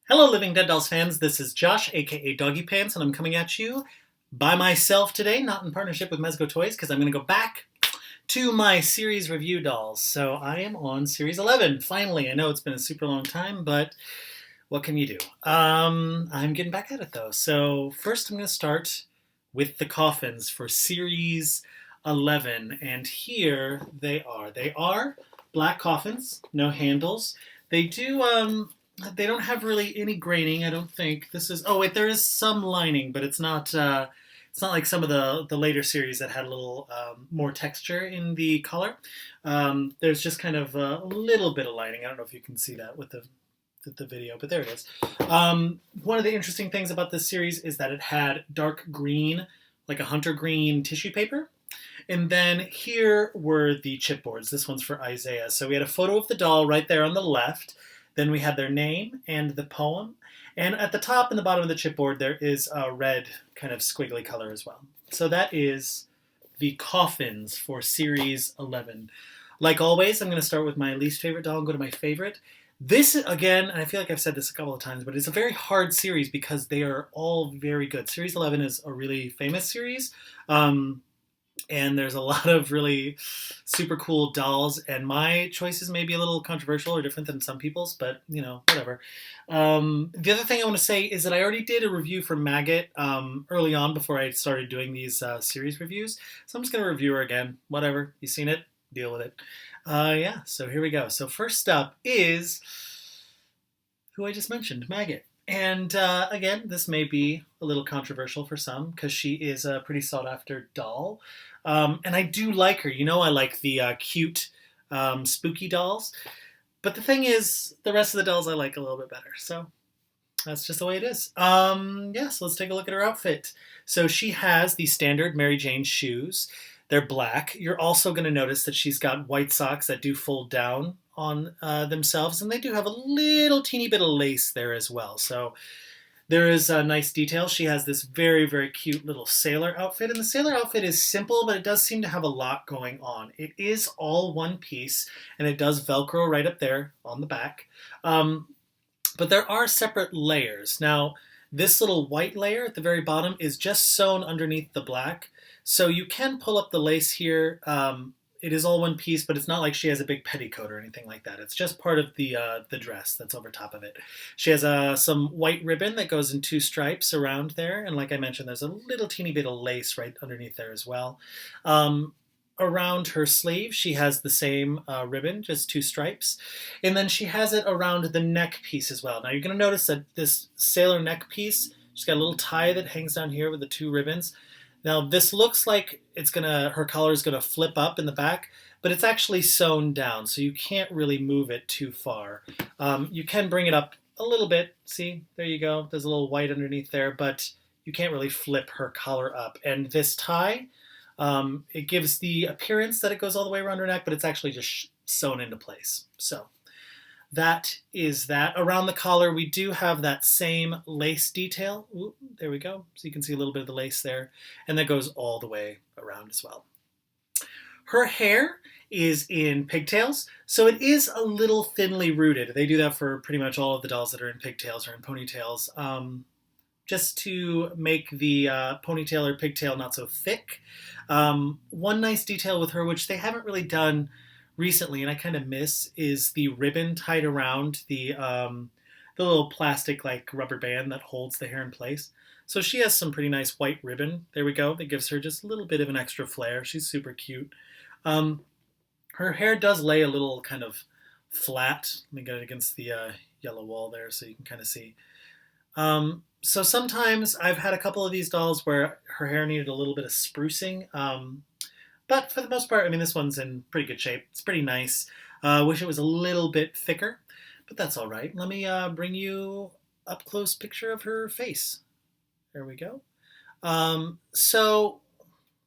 Hello, Living Dead Dolls fans. This is Josh, aka Doggiepants, and I'm coming at you by myself today, not in partnership with Mezco Toys, because I'm going to go back to my series review dolls. So I am on series 11. Finally, I know it's been a super long time, but what can you do? I'm getting back at it though. So first, I'm going to start with the coffins for series 11, and here they are. They are black coffins, no handles. They do they don't have really any graining, I don't think. This is oh wait, there is some lining, but it's not like some of the later series that had a little more texture in the color. There's just kind of a little bit of lining. I don't know if you can see that with the video, but there it is. One of the interesting things about this series is that it had dark green, like a hunter green tissue paper. And then here were the chipboards. This one's for Isaiah. So we had a photo of the doll right there on the left. Then we had their name and the poem. And at the top and the bottom of the chipboard, there is a red kind of squiggly color as well. So that is the coffins for series 11. Like always, I'm going to start with my least favorite doll and go to my favorite. This, again, and I feel like I've said this a couple of times, but it's a very hard series because they are all very good. Series 11 is a really famous series. And there's a lot of really super cool dolls, and my choices may be a little controversial or different than some people's, but you know, whatever. The other thing I want to say is that I already did a review for Maggot early on before I started doing these series reviews, so I'm just going to review her again. Whatever, you've seen it, deal with it. Yeah, so here we go. So first up is who I just mentioned, Maggot. And again, this may be a little controversial for some because she is a pretty sought after doll. And I do like her. You know, I like the cute, spooky dolls. But the thing is, the rest of the dolls I like a little bit better. So that's just the way it is. Yeah, so let's take a look at her outfit. So she has the standard Mary Jane shoes. They're black. You're also going to notice that she's got white socks that do fold down on themselves, and they do have a little teeny bit of lace there as well. So there is a nice detail. She has this very, very cute little sailor outfit, and the sailor outfit is simple, but it does seem to have a lot going on. It is all one piece, and it does Velcro right up there on the back. But there are separate layers. Now, this little white layer at the very bottom is just sewn underneath the black. So you can pull up the lace here. It is all one piece, but it's not like she has a big petticoat or anything like that. It's just part of the dress that's over top of it. She has some white ribbon that goes in two stripes around there. And like I mentioned, there's a little teeny bit of lace right underneath there as well. Around her sleeve, she has the same ribbon, just two stripes. And then she has it around the neck piece as well. Now you're going to notice that this sailor neck piece, she's got a little tie that hangs down here with the two ribbons. Now this looks like her collar is gonna flip up in the back, but it's actually sewn down, so you can't really move it too far. You can bring it up a little bit. See, there you go. There's a little white underneath there, but you can't really flip her collar up. And this tie, it gives the appearance that it goes all the way around her neck, but it's actually just sewn into place. So that is that. Around the collar, we do have that same lace detail. Ooh, there we go. So you can see a little bit of the lace there. And that goes all the way around as well. Her hair is in pigtails, so it is a little thinly rooted. They do that for pretty much all of the dolls that are in pigtails or in ponytails, just to make the ponytail or pigtail not so thick. One nice detail with her, which they haven't really done recently, and I kind of miss, is the ribbon tied around the little plastic like rubber band that holds the hair in place. So she has some pretty nice white ribbon. There we go. That gives her just a little bit of an extra flair. She's super cute. Her hair does lay a little kind of flat. Let me get it against the yellow wall there so you can kind of see. So sometimes I've had a couple of these dolls where her hair needed a little bit of sprucing. But for the most part, I mean, this one's in pretty good shape. It's pretty nice. Wish it was a little bit thicker, but that's all right. Let me bring you up close picture of her face. There we go. So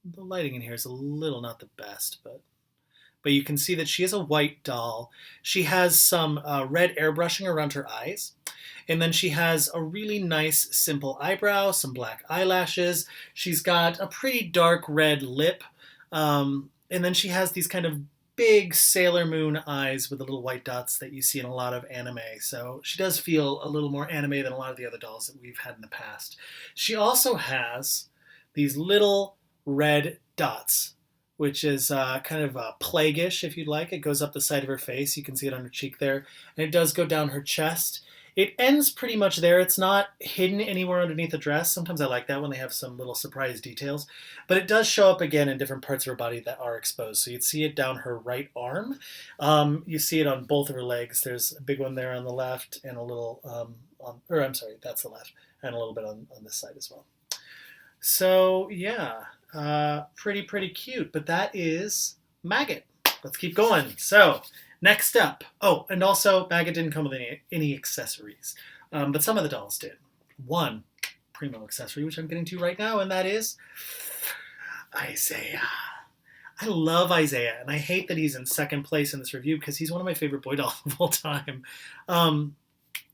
the lighting in here is a little not the best, but you can see that she is a white doll. She has some red airbrushing around her eyes. And then she has a really nice simple eyebrow, some black eyelashes. She's got a pretty dark red lip. And then she has these kind of big Sailor Moon eyes with the little white dots that you see in a lot of anime. So she does feel a little more anime than a lot of the other dolls that we've had in the past. She also has these little red dots, which is kind of plaguish, if you'd like. It goes up the side of her face. You can see it on her cheek there. And it does go down her chest. It ends pretty much there. It's not hidden anywhere underneath the dress. Sometimes I like that when they have some little surprise details. But it does show up again in different parts of her body that are exposed. So you'd see it down her right arm. You see it on both of her legs. There's a big one there on the left and a little I'm sorry, that's the left. And a little bit on this side as well. So yeah, pretty cute. But that is Maggot. Let's keep going. So next up, oh, and also Maggot didn't come with any accessories, but some of the dolls did. One primo accessory, which I'm getting to right now, and that is Isaiah. I love Isaiah, and I hate that he's in second place in this review because he's one of my favorite boy dolls of all time.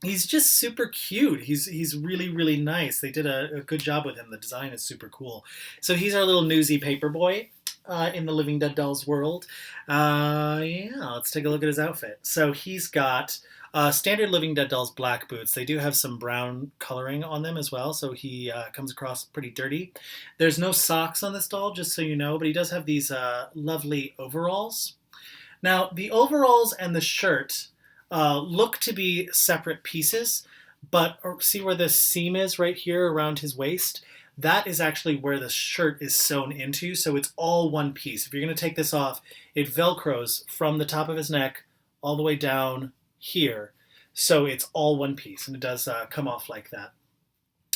He's just super cute. He's really nice. They did a good job with him. The design is super cool. So he's our little newsy paper boy in the Living Dead Dolls world. Yeah, let's take a look at his outfit. So he's got standard Living Dead Dolls black boots. They do have some brown coloring on them as well, so he comes across pretty dirty. There's no socks on this doll, just so you know, but he does have these lovely overalls. Now, the overalls and the shirt look to be separate pieces, but see where the seam is right here around his waist? That is actually where the shirt is sewn into, so it's all one piece. If you're going to take this off, it velcros from the top of his neck all the way down here, so it's all one piece, and it does come off like that.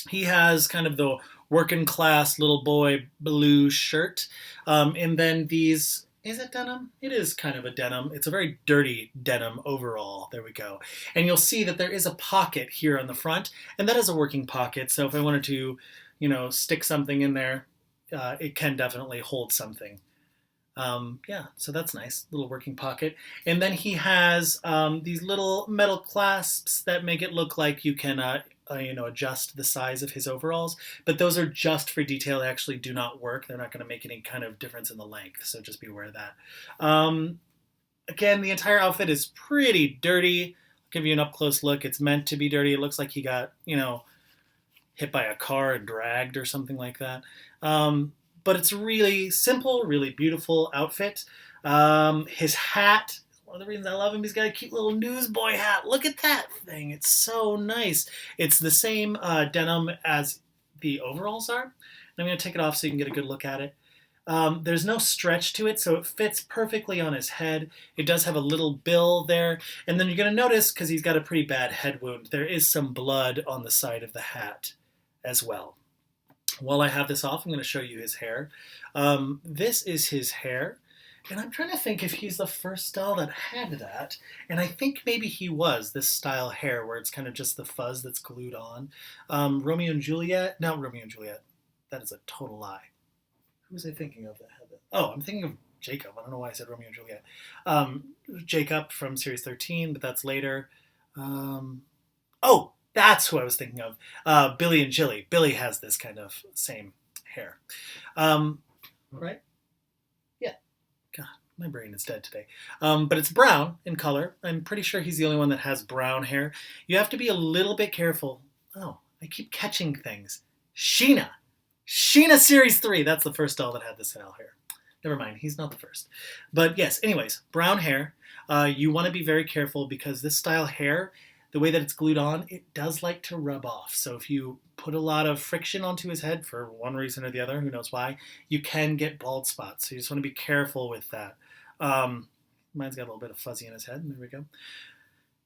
He has kind of the working class little boy blue shirt, and then these... Is it denim? It is kind of a denim. It's a very dirty denim overall. There we go. And you'll see that there is a pocket here on the front, and that is a working pocket. So if I wanted to, stick something in there, it can definitely hold something. Yeah, so that's nice. Little working pocket. And then he has these little metal clasps that make it look like you can adjust the size of his overalls, but those are just for detail. They actually do not work. They're not going to make any kind of difference in the length, so just be aware of that. Again, the entire outfit is pretty dirty. I'll give you an up-close look. It's meant to be dirty. It looks like he got, hit by a car and dragged or something like that. But it's really simple, really beautiful outfit. His hat, one of the reasons I love him, he's got a cute little newsboy hat. Look at that thing. It's so nice. It's the same denim as the overalls are. And I'm going to take it off so you can get a good look at it. There's no stretch to it, so it fits perfectly on his head. It does have a little bill there. And then you're going to notice, because he's got a pretty bad head wound, there is some blood on the side of the hat as well. While I have this off, I'm going to show you his hair. This is his hair. And I'm trying to think if he's the first doll that had that. And I think maybe he was, this style hair where it's kind of just the fuzz that's glued on. Romeo and Juliet. Not Romeo and Juliet. That is a total lie. Who was I thinking of that had that? Oh, I'm thinking of Jacob. I don't know why I said Romeo and Juliet. Jacob from Series 13, but that's later. Oh, that's who I was thinking of. Billy and Jilly. Billy has this kind of same hair. Right? Yeah. God, my brain is dead today. But it's brown in color. I'm pretty sure he's the only one that has brown hair. You have to be a little bit careful. Oh, I keep catching things. Sheena Series 3. That's the first doll that had this style hair. Never mind, he's not the first. But yes, anyways, brown hair. You want to be very careful because this style hair, the way that it's glued on, it does like to rub off. So if you put a lot of friction onto his head for one reason or the other, who knows why, you can get bald spots. So you just want to be careful with that. Mine's got a little bit of fuzzy in his head. There we go.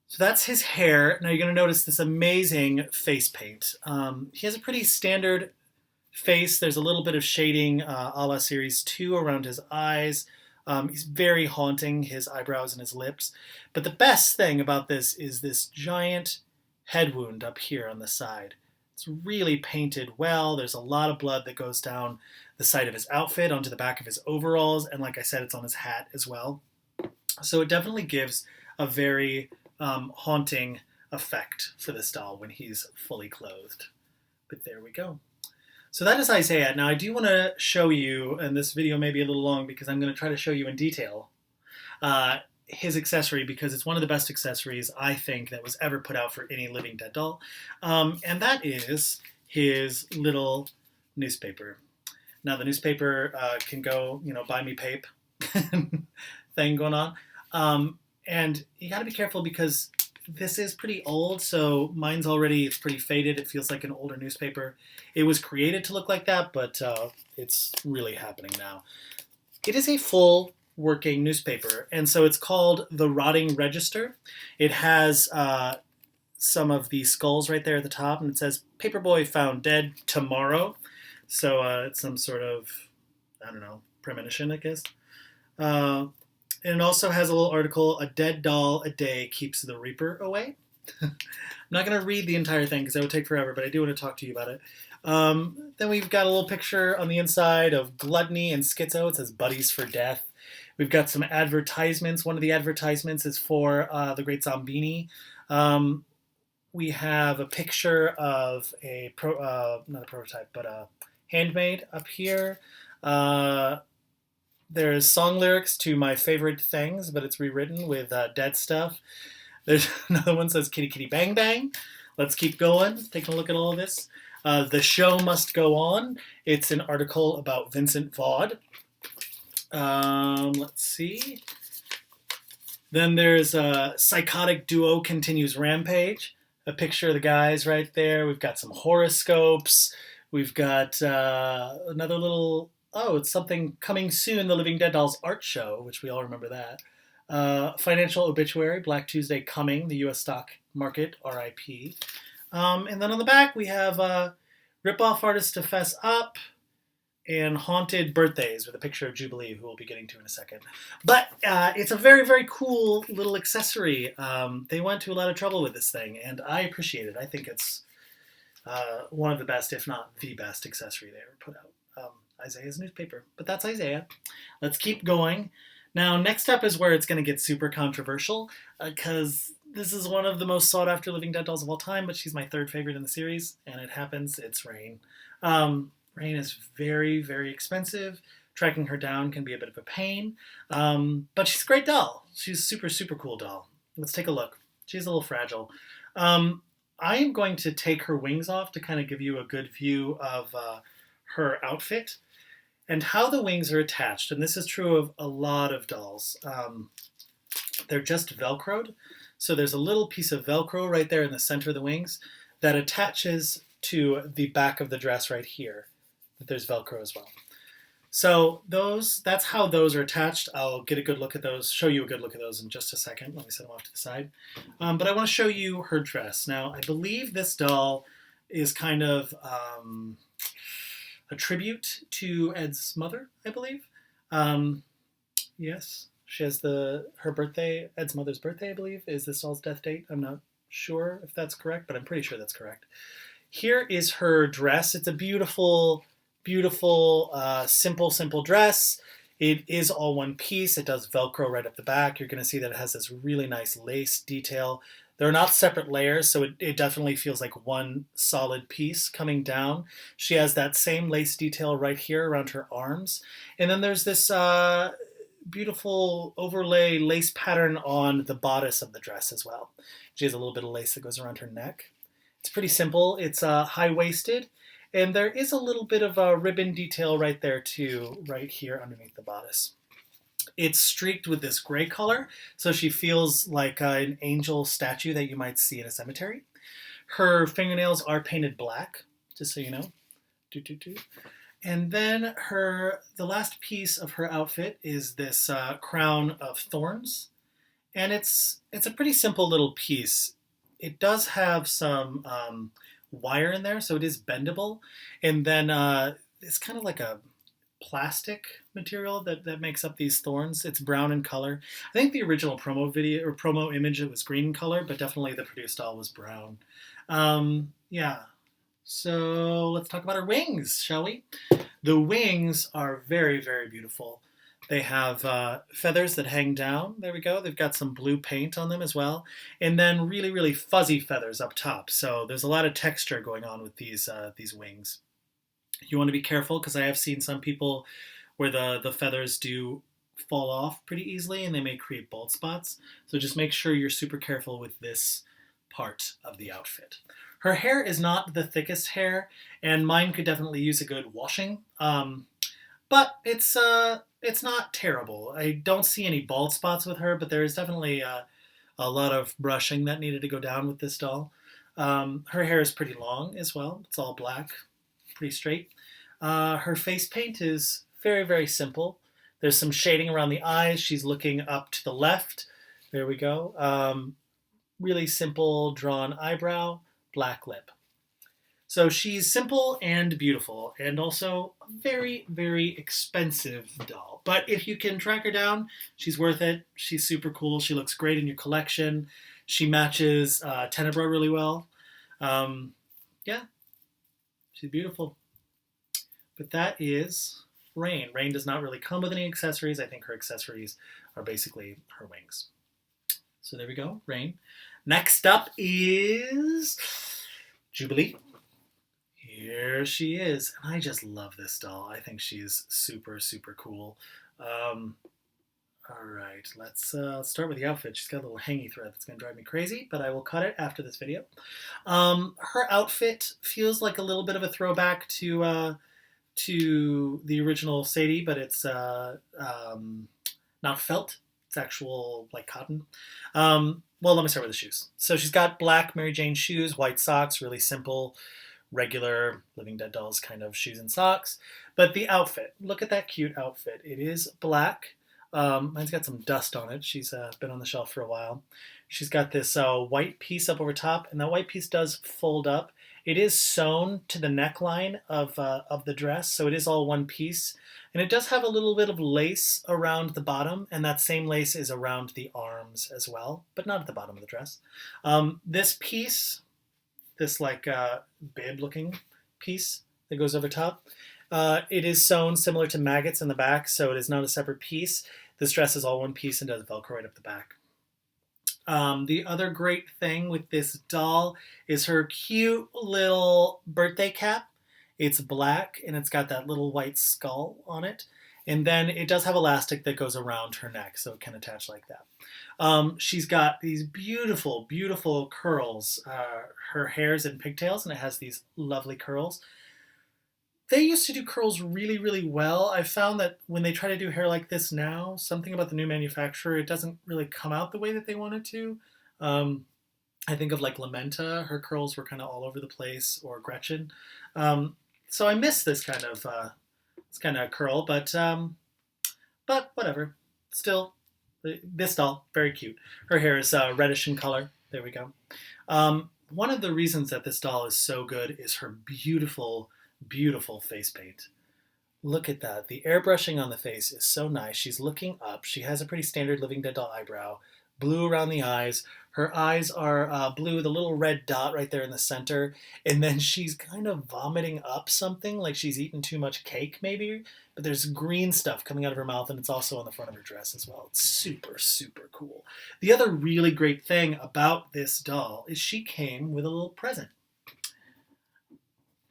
So that's his hair. Now you're going to notice this amazing face paint. He has a pretty standard face. There's a little bit of shading a la Series 2 around his eyes. He's very haunting, his eyebrows and his lips. But the best thing about this is this giant head wound up here on the side. It's really painted well. There's a lot of blood that goes down the side of his outfit onto the back of his overalls. And like I said, it's on his hat as well. So it definitely gives a very haunting effect for this doll when he's fully clothed. But there we go. So that is Isaiah. Now I do want to show you, and this video may be a little long because I'm going to try to show you in detail, his accessory because it's one of the best accessories I think that was ever put out for any living dead doll, and that is his little newspaper. Now the newspaper can go, buy me pape thing going on, and you got to be careful because this is pretty old. So mine's already it's pretty faded. It feels like an older newspaper. It was created to look like that, but it's really happening now. It is a full working newspaper, and so it's called the Rotting Register. It has some of the skulls right there at the top, and it says "Paperboy found dead tomorrow." So it's some sort of, I don't know, premonition, I guess. And it also has a little article: "A dead doll a day keeps the Reaper away." I'm not going to read the entire thing because that would take forever, but I do want to talk to you about it. Then we've got a little picture on the inside of Gluttony and Schizo. It says "Buddies for Death." We've got some advertisements. One of the advertisements is for the Great Zombini. We have a picture of not a prototype, but a handmade up here. There's song lyrics to My Favorite Things, but it's rewritten with dead stuff. There's another one that says "Kitty Kitty Bang Bang." Let's keep going, taking a look at all of this. The Show Must Go On. It's an article about Vincent Vaughn. Let's see. Then there's a Psychotic Duo Continues Rampage. A picture of the guys right there. We've got some horoscopes. We've got another little, it's something coming soon, the Living Dead Dolls art show, which we all remember that. Financial obituary, Black Tuesday coming, the U.S. stock market, RIP. And then on the back we have rip-off artists to fess up, and haunted birthdays with a picture of Jubilee, who we'll be getting to in a second. But it's a very, very cool little accessory. They went to a lot of trouble with this thing, and I appreciate it. I think it's one of the best, if not the best, accessory they ever put out. Isaiah's newspaper. But that's Isaiah. Let's keep going. Now, next up is where it's going to get super controversial, because this is one of the most sought-after Living Dead dolls of all time, but she's my third favorite in the series, and it happens. It's Rain. Rain is very, very expensive. Tracking her down can be a bit of a pain, but she's a great doll. She's a super, super cool doll. Let's take a look. She's a little fragile. I am going to take her wings off to kind of give you a good view of her outfit and how the wings are attached. And this is true of a lot of dolls. They're just Velcroed. So there's a little piece of Velcro right there in the center of the wings that attaches to the back of the dress right here. There's Velcro as well. So that's how those are attached. I'll get a good look at those, show you a good look at those in just a second. Let me set them off to the side. But I want to show you her dress. Now, I believe this doll is kind of a tribute to Ed's mother, I believe. Yes, she has her birthday, Ed's mother's birthday, I believe, is this doll's death date. I'm not sure if that's correct, but I'm pretty sure that's correct. Here is her dress. It's a beautiful, beautiful, simple dress. It is all one piece. It does Velcro right up the back. You're going to see that it has this really nice lace detail. They're not separate layers, so it definitely feels like one solid piece coming down. She has that same lace detail right here around her arms. And then there's this beautiful overlay lace pattern on the bodice of the dress as well. She has a little bit of lace that goes around her neck. It's pretty simple. It's high-waisted, and there is a little bit of a ribbon detail right there too, right here underneath the bodice. It's streaked with this gray color, so she feels like an angel statue that you might see in a cemetery. Her fingernails are painted black, just so you know. And then the last piece of her outfit is this crown of thorns, and it's a pretty simple little piece. It does have some wire in there, so it is bendable. And then it's kind of like a plastic material that makes up these thorns. It's brown in color. I think the original promo video or promo image, it was green in color, but definitely the produced doll was brown. Yeah. So let's talk about her wings, shall we? The wings are very, very beautiful. They have feathers that hang down. There we go. They've got some blue paint on them as well. And then really, really fuzzy feathers up top. So there's a lot of texture going on with these wings. You want to be careful because I have seen some people where the feathers do fall off pretty easily and they may create bald spots. So just make sure you're super careful with this part of the outfit. Her hair is not the thickest hair, and mine could definitely use a good washing. But it's not terrible. I don't see any bald spots with her, but there is definitely a lot of brushing that needed to go down with this doll. Her hair is pretty long as well. It's all black, pretty straight. Her face paint is very, very simple. There's some shading around the eyes. She's looking up to the left. There we go. Really simple drawn eyebrow, black lip. So she's simple and beautiful, and also a very, very expensive doll. But if you can track her down, she's worth it. She's super cool. She looks great in your collection. She matches Tenebra really well. Yeah, she's beautiful. But that is Rain. Rain does not really come with any accessories. I think her accessories are basically her wings. So there we go, Rain. Next up is Jubilee. Here she is. And I just love this doll. I think she's super, super cool. All right, let's start with the outfit. She's got a little hangy thread that's going to drive me crazy, but I will cut it after this video. Her outfit feels like a little bit of a throwback to the original Sadie, but it's not felt. It's actual like cotton. Well, let me start with the shoes. So she's got black Mary Jane shoes, white socks, really simple, regular Living Dead dolls kind of shoes and socks. But the outfit, look at that cute outfit. It is black. Mine's got some dust on it. She's been on the shelf for a while. She's got this white piece up over top, and that white piece does fold up. It is sewn to the neckline of the dress, so it is all one piece. And it does have a little bit of lace around the bottom, and that same lace is around the arms as well, but not at the bottom of the dress. This piece, this like bib-looking piece that goes over top, it is sewn similar to Maggot's in the back, so it is not a separate piece. This dress is all one piece and does Velcro right up the back. The other great thing with this doll is her cute little birthday cap. It's black and it's got that little white skull on it. And then it does have elastic that goes around her neck, so it can attach like that. She's got these beautiful, beautiful curls. Her hair's in pigtails and it has these lovely curls. They used to do curls really, really well. I found that when they try to do hair like this now, something about the new manufacturer, it doesn't really come out the way that they want it to. I think of like Lamenta, her curls were kind of all over the place, or Gretchen. So I miss this kind of curl, but whatever. Still, this doll, very cute. Her hair is reddish in color. There we go. One of the reasons that this doll is so good is her beautiful, beautiful face paint. Look at that. The airbrushing on the face is so nice. She's looking up. She has a pretty standard Living Dead doll eyebrow. Blue around the eyes. Her eyes are blue with a little red dot right there in the center. And then she's kind of vomiting up something, like she's eaten too much cake maybe. But there's green stuff coming out of her mouth, and it's also on the front of her dress as well. It's super, super cool. The other really great thing about this doll is she came with a little present.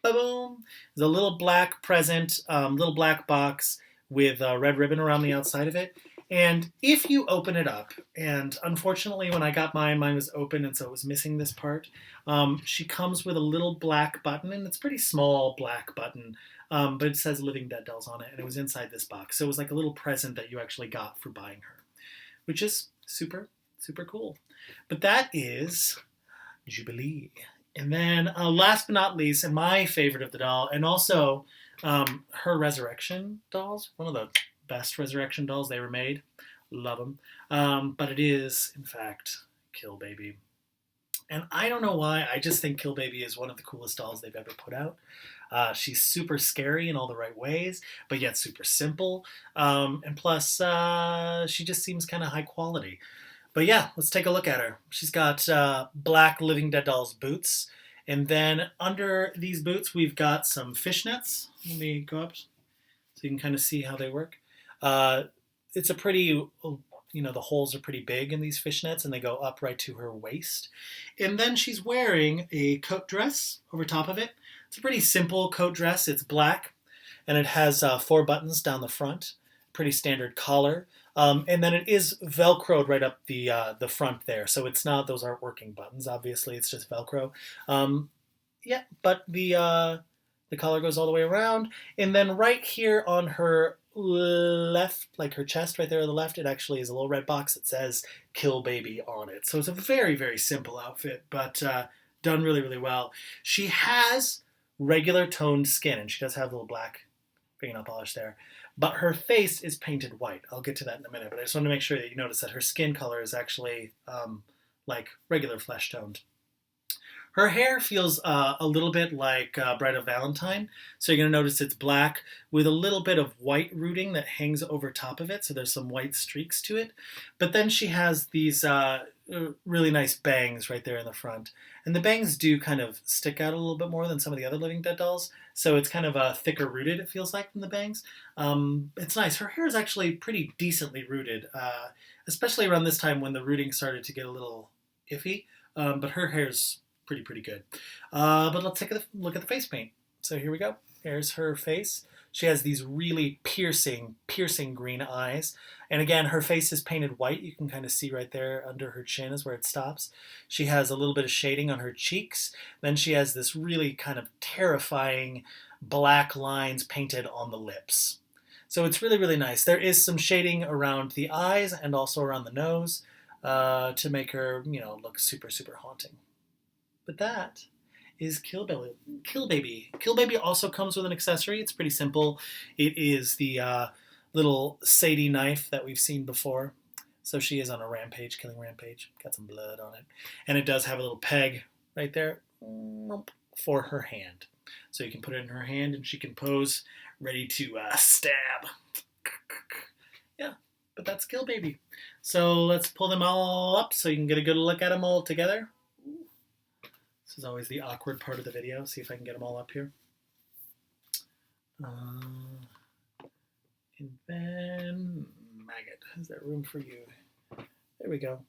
Ba-boom! There's a little black present, little black box with a red ribbon around the outside of it. And if you open it up, and unfortunately when I got mine, mine was open and so it was missing this part, she comes with a little black button, and it's a pretty small black button, but it says Living Dead Dolls on it, and it was inside this box. So it was like a little present that you actually got for buying her, which is super, super cool. But that is Jubilee. And then last but not least, and my favorite of the doll, and also her resurrection dolls, one of the best resurrection dolls they ever made. Love them. But it is, in fact, Kill Baby. And I don't know why, I just think Kill Baby is one of the coolest dolls they've ever put out. She's super scary in all the right ways, but yet super simple. And plus, she just seems kind of high quality. But yeah, let's take a look at her. She's got black Living Dead Dolls boots. And then under these boots, we've got some fishnets. Let me go up so you can kind of see how they work. It's a pretty, the holes are pretty big in these fishnets, and they go up right to her waist. And then she's wearing a coat dress over top of it. It's a pretty simple coat dress. It's black, and it has 4 buttons down the front. Pretty standard collar. And then it is Velcroed right up the front there, so it's not, those aren't working buttons. Obviously, it's just Velcro. Yeah, but the collar goes all the way around, and then right here on her left, like her chest right there on the left, it actually is a little red box that says "Kill Baby" on it. So it's a very, very simple outfit, but done really, really well. She has regular toned skin, and she does have a little black fingernail polish there. But her face is painted white. I'll get to that in a minute, but I just want to make sure that you notice that her skin color is actually like regular flesh toned. Her hair feels a little bit like Bride of Valentine. So you're going to notice it's black with a little bit of white rooting that hangs over top of it. So there's some white streaks to it. But then she has these really nice bangs right there in the front. And the bangs do kind of stick out a little bit more than some of the other Living Dead dolls. So it's kind of thicker rooted, it feels like, than the bangs. It's nice. Her hair is actually pretty decently rooted, especially around this time when the rooting started to get a little iffy. But her hair's pretty good. But let's take a look at the face paint. So here we go. Here's her face. She has these really piercing green eyes. And again, her face is painted white. You can kind of see right there under her chin is where it stops. She has a little bit of shading on her cheeks. Then she has this really kind of terrifying black lines painted on the lips. So it's really, really nice. There is some shading around the eyes and also around the nose to make her, look super, super haunting. But that is Kill Baby. Kill Baby also comes with an accessory. It's pretty simple. It is the little Sadie knife that we've seen before. So she is on a rampage, killing rampage. Got some blood on it. And it does have a little peg right there for her hand. So you can put it in her hand and she can pose ready to stab. Yeah, but that's Kill Baby. So let's pull them all up so you can get a good look at them all together. This is always the awkward part of the video. See if I can get them all up here. And then Maggot. Is there room for you? There we go.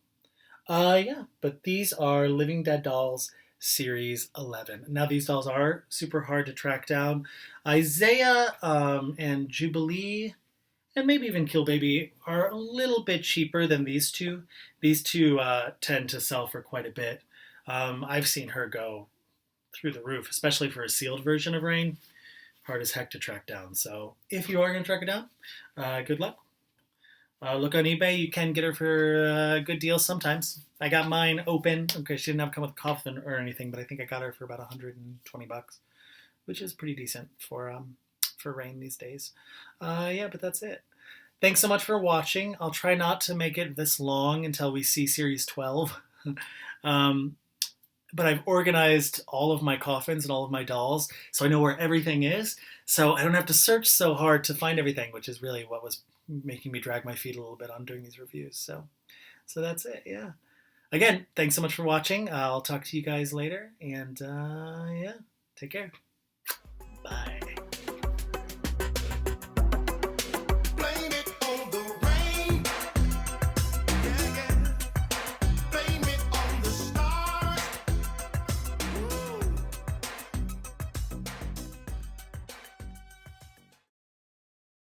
Yeah, but these are Living Dead Dolls Series 11. Now these dolls are super hard to track down. Isaiah and Jubilee, and maybe even Kill Baby, are a little bit cheaper than these two. These two tend to sell for quite a bit. I've seen her go through the roof, especially for a sealed version of Rain. Hard as heck to track down. So if you are going to track it down, good luck. Look on eBay. You can get her for good deals sometimes. I got mine open. Okay, she didn't have to come with a coffin or anything, but I think I got her for about $120, which is pretty decent for Rain these days. Yeah, but that's it. Thanks so much for watching. I'll try not to make it this long until we see Series 12. But I've organized all of my coffins and all of my dolls, so I know where everything is, so I don't have to search so hard to find everything, which is really what was making me drag my feet a little bit on doing these reviews. So that's it, yeah. Again, thanks so much for watching. I'll talk to you guys later, and yeah, take care. Bye.